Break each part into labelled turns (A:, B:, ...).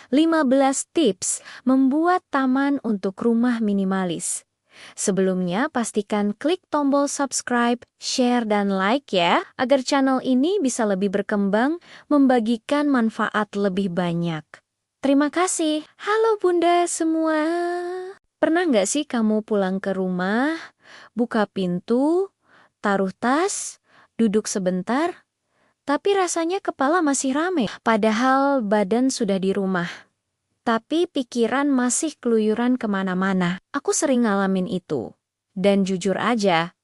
A: 15 tips membuat taman untuk rumah minimalis. Sebelumnya, pastikan klik tombol subscribe, share, dan like ya, agar channel ini bisa lebih berkembang, membagikan manfaat lebih banyak. Terima kasih. Halo Bunda semua. Pernah nggak sih kamu pulang ke rumah, buka pintu, taruh tas, duduk sebentar, tapi rasanya kepala masih rame, padahal badan sudah di rumah. Tapi pikiran masih keluyuran kemana-mana. Aku sering ngalamin itu. Dan jujur aja,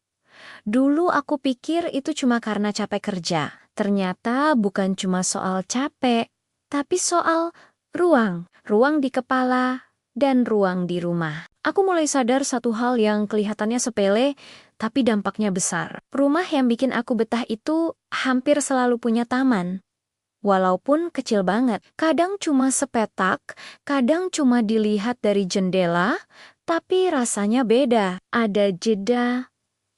A: dulu aku pikir itu cuma karena capek kerja. Ternyata bukan cuma soal capek, tapi soal ruang. Ruang di kepala dan ruang di rumah. Aku mulai sadar satu hal yang kelihatannya sepele, tapi dampaknya besar. Rumah yang bikin aku betah itu hampir selalu punya taman. Walaupun kecil banget, kadang cuma sepetak, kadang cuma dilihat dari jendela, tapi rasanya beda. Ada jeda,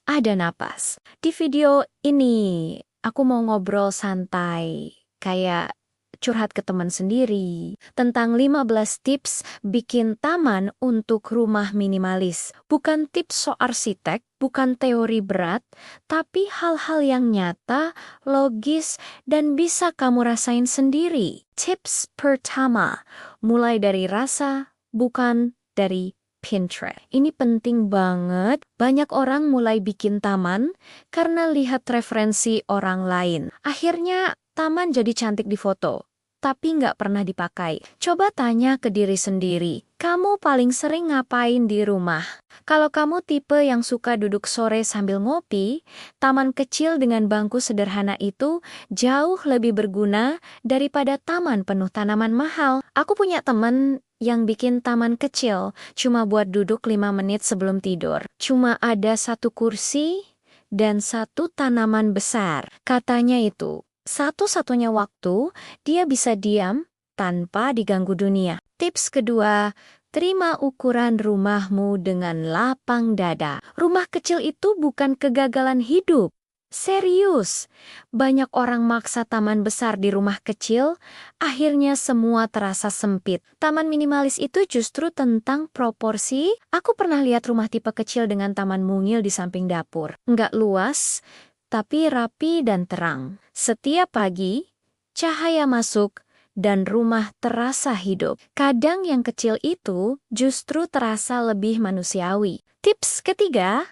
A: ada napas. Di video ini, aku mau ngobrol santai, kayak curhat ke teman sendiri, tentang 15 tips bikin taman untuk rumah minimalis. Bukan tips so arsitek, bukan teori berat, tapi hal-hal yang nyata, logis, dan bisa kamu rasain sendiri. Tips pertama, mulai dari rasa, bukan dari Pinterest. Ini penting banget. Banyak orang mulai bikin taman karena lihat referensi orang lain. Akhirnya taman jadi cantik di foto, tapi nggak pernah dipakai. Coba tanya ke diri sendiri, kamu paling sering ngapain di rumah? Kalau kamu tipe yang suka duduk sore sambil ngopi, taman kecil dengan bangku sederhana itu jauh lebih berguna daripada taman penuh tanaman mahal. Aku punya temen yang bikin taman kecil cuma buat duduk 5 menit sebelum tidur. Cuma ada satu kursi dan satu tanaman besar. Katanya itu, satu-satunya waktu dia bisa diam tanpa diganggu dunia. Tips kedua, terima ukuran rumahmu dengan lapang dada. Rumah kecil itu bukan kegagalan hidup. Serius, banyak orang maksa taman besar di rumah kecil, akhirnya semua terasa sempit. Taman minimalis itu justru tentang proporsi. Aku pernah lihat rumah tipe kecil dengan taman mungil di samping dapur. Nggak luas, tapi rapi dan terang. Setiap pagi, cahaya masuk dan rumah terasa hidup. Kadang yang kecil itu justru terasa lebih manusiawi. Tips ketiga,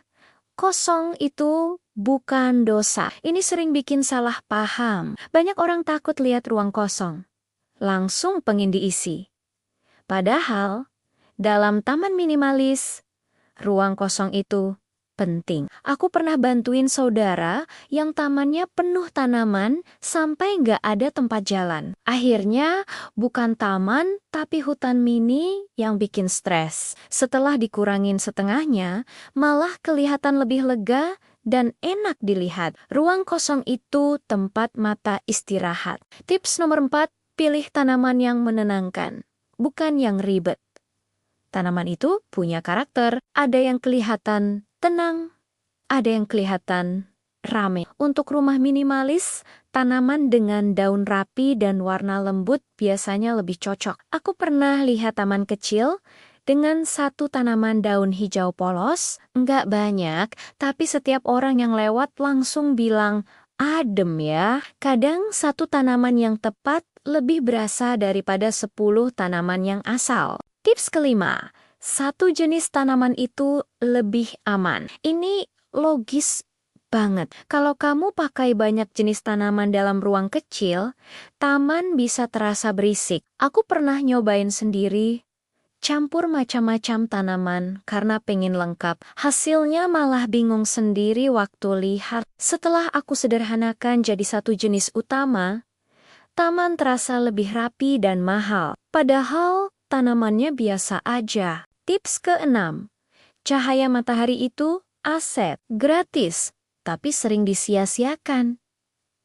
A: kosong itu bukan dosa. Ini sering bikin salah paham. Banyak orang takut lihat ruang kosong. Langsung pengen diisi. Padahal, dalam taman minimalis, ruang kosong itu penting. Aku pernah bantuin saudara yang tamannya penuh tanaman sampai nggak ada tempat jalan. Akhirnya, bukan taman, tapi hutan mini yang bikin stres. Setelah dikurangin setengahnya, malah kelihatan lebih lega dan enak dilihat. Ruang kosong itu tempat mata istirahat. Tips nomor 4, pilih tanaman yang menenangkan, bukan yang ribet. Tanaman itu punya karakter, ada yang kelihatan tenang, ada yang kelihatan rame. Untuk rumah minimalis, tanaman dengan daun rapi dan warna lembut biasanya lebih cocok. Aku pernah lihat taman kecil dengan satu tanaman daun hijau polos, nggak banyak, tapi setiap orang yang lewat langsung bilang, adem ya. Kadang satu tanaman yang tepat lebih berasa daripada 10 tanaman yang asal. Tips kelima, satu jenis tanaman itu lebih aman. Ini logis banget. Kalau kamu pakai banyak jenis tanaman dalam ruang kecil, taman bisa terasa berisik. Aku pernah nyobain sendiri, campur macam-macam tanaman karena pengen lengkap. Hasilnya malah bingung sendiri waktu lihat. Setelah aku sederhanakan jadi satu jenis utama, taman terasa lebih rapi dan mahal. Padahal tanamannya biasa aja. Tips keenam, cahaya matahari itu aset, gratis, tapi sering disia-siakan.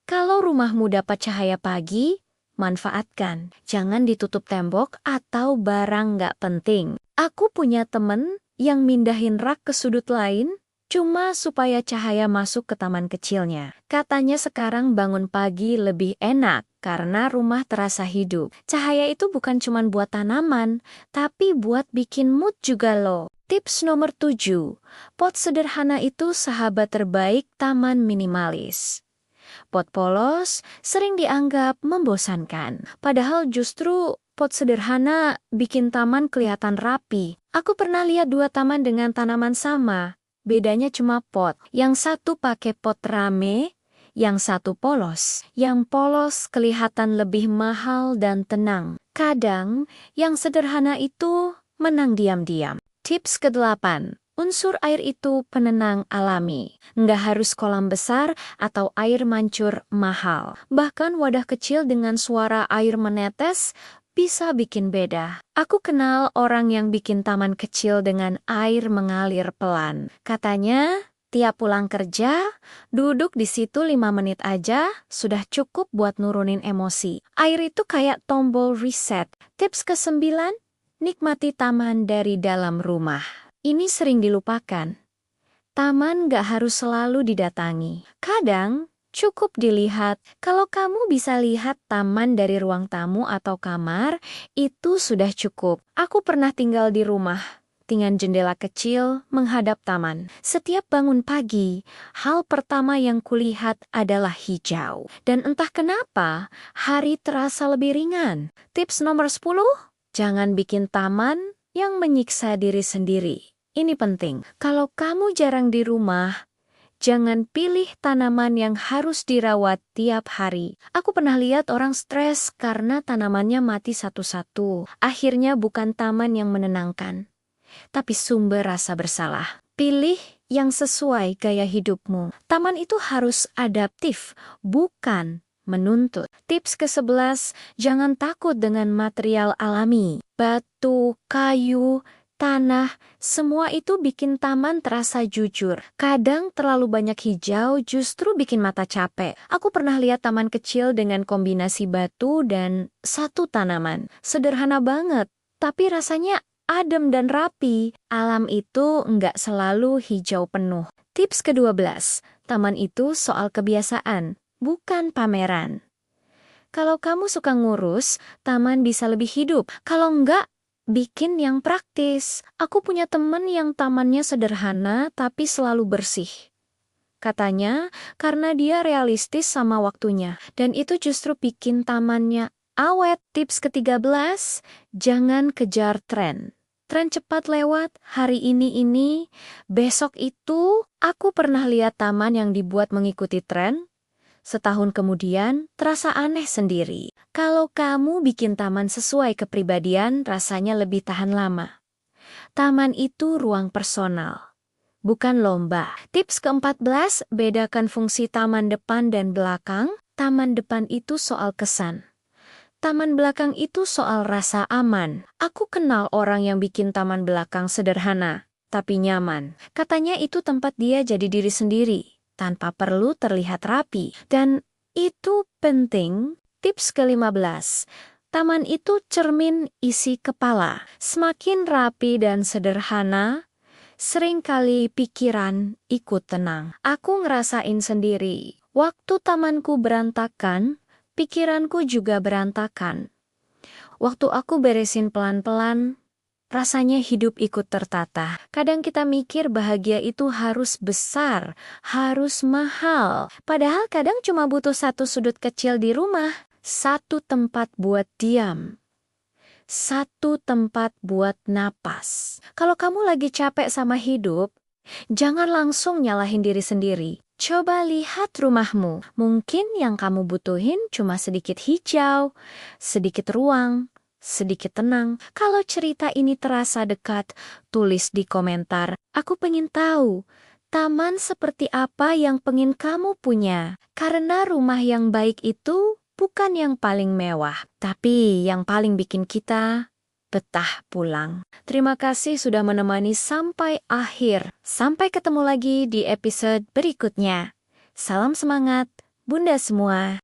A: Kalau rumahmu dapat cahaya pagi, manfaatkan. Jangan ditutup tembok atau barang nggak penting. Aku punya temen yang mindahin rak ke sudut lain, cuma supaya cahaya masuk ke taman kecilnya. Katanya sekarang bangun pagi lebih enak karena rumah terasa hidup. Cahaya itu bukan cuma buat tanaman, tapi buat bikin mood juga loh. Tips nomor 7. Pot sederhana itu sahabat terbaik taman minimalis. Pot polos sering dianggap membosankan. Padahal justru pot sederhana bikin taman kelihatan rapi. Aku pernah lihat 2 taman dengan tanaman sama. Bedanya cuma pot. Yang satu pakai pot rame, yang satu polos. Yang polos kelihatan lebih mahal dan tenang. Kadang yang sederhana itu menang diam-diam. Tips ke-8. Unsur air itu penenang alami. Nggak harus kolam besar atau air mancur mahal. Bahkan wadah kecil dengan suara air menetes bisa bikin beda. Aku kenal orang yang bikin taman kecil dengan air mengalir pelan. Katanya, tiap pulang kerja, duduk di situ 5 menit aja sudah cukup buat nurunin emosi. Air itu kayak tombol reset. Tips ke-9, nikmati taman dari dalam rumah. Ini sering dilupakan. Taman gak harus selalu didatangi. Kadang, cukup dilihat. Kalau kamu bisa lihat taman dari ruang tamu atau kamar, itu sudah cukup. Aku pernah tinggal di rumah dengan jendela kecil menghadap taman. Setiap bangun pagi, hal pertama yang kulihat adalah hijau. Dan entah kenapa, hari terasa lebih ringan. Tips nomor 10, jangan bikin taman yang menyiksa diri sendiri. Ini penting. Kalau kamu jarang di rumah, jangan pilih tanaman yang harus dirawat tiap hari. Aku pernah lihat orang stres karena tanamannya mati satu-satu. Akhirnya bukan taman yang menenangkan, tapi sumber rasa bersalah. Pilih yang sesuai gaya hidupmu. Taman itu harus adaptif, bukan menuntut. Tips ke-11, jangan takut dengan material alami. Batu, kayu, tanah, semua itu bikin taman terasa jujur. Kadang terlalu banyak hijau justru bikin mata capek. Aku pernah lihat taman kecil dengan kombinasi batu dan satu tanaman. Sederhana banget, tapi rasanya adem dan rapi. Alam itu nggak selalu hijau penuh. Tips ke-12, taman itu soal kebiasaan, bukan pameran. Kalau kamu suka ngurus, taman bisa lebih hidup. Kalau enggak, bikin yang praktis. Aku punya temen yang tamannya sederhana tapi selalu bersih. Katanya, karena dia realistis sama waktunya. Dan itu justru bikin tamannya awet. Tips ke-13, jangan kejar tren. Tren cepat lewat, hari ini, besok itu. Aku pernah lihat taman yang dibuat mengikuti tren. Setahun kemudian, terasa aneh sendiri. Kalau kamu bikin taman sesuai kepribadian, rasanya lebih tahan lama. Taman itu ruang personal, bukan lomba. Tips ke-14, bedakan fungsi taman depan dan belakang. Taman depan itu soal kesan. Taman belakang itu soal rasa aman. Aku kenal orang yang bikin taman belakang sederhana, tapi nyaman. Katanya itu tempat dia jadi diri sendiri, tanpa perlu terlihat rapi. Dan itu penting. Tips ke-15, taman itu cermin isi kepala. Semakin rapi dan sederhana, seringkali pikiran ikut tenang. Aku ngerasain sendiri. Waktu tamanku berantakan, pikiranku juga berantakan. Waktu aku beresin pelan-pelan, rasanya hidup ikut tertata. Kadang kita mikir bahagia itu harus besar, harus mahal. Padahal kadang cuma butuh satu sudut kecil di rumah, satu tempat buat diam, satu tempat buat napas. Kalau kamu lagi capek sama hidup, jangan langsung nyalahin diri sendiri. Coba lihat rumahmu. Mungkin yang kamu butuhin cuma sedikit hijau, sedikit ruang, sedikit tenang. Kalau cerita ini terasa dekat, tulis di komentar. Aku pengen tahu, taman seperti apa yang pengen kamu punya. Karena rumah yang baik itu bukan yang paling mewah, tapi yang paling bikin kita betah pulang. Terima kasih sudah menemani sampai akhir. Sampai ketemu lagi di episode berikutnya. Salam semangat, Bunda semua.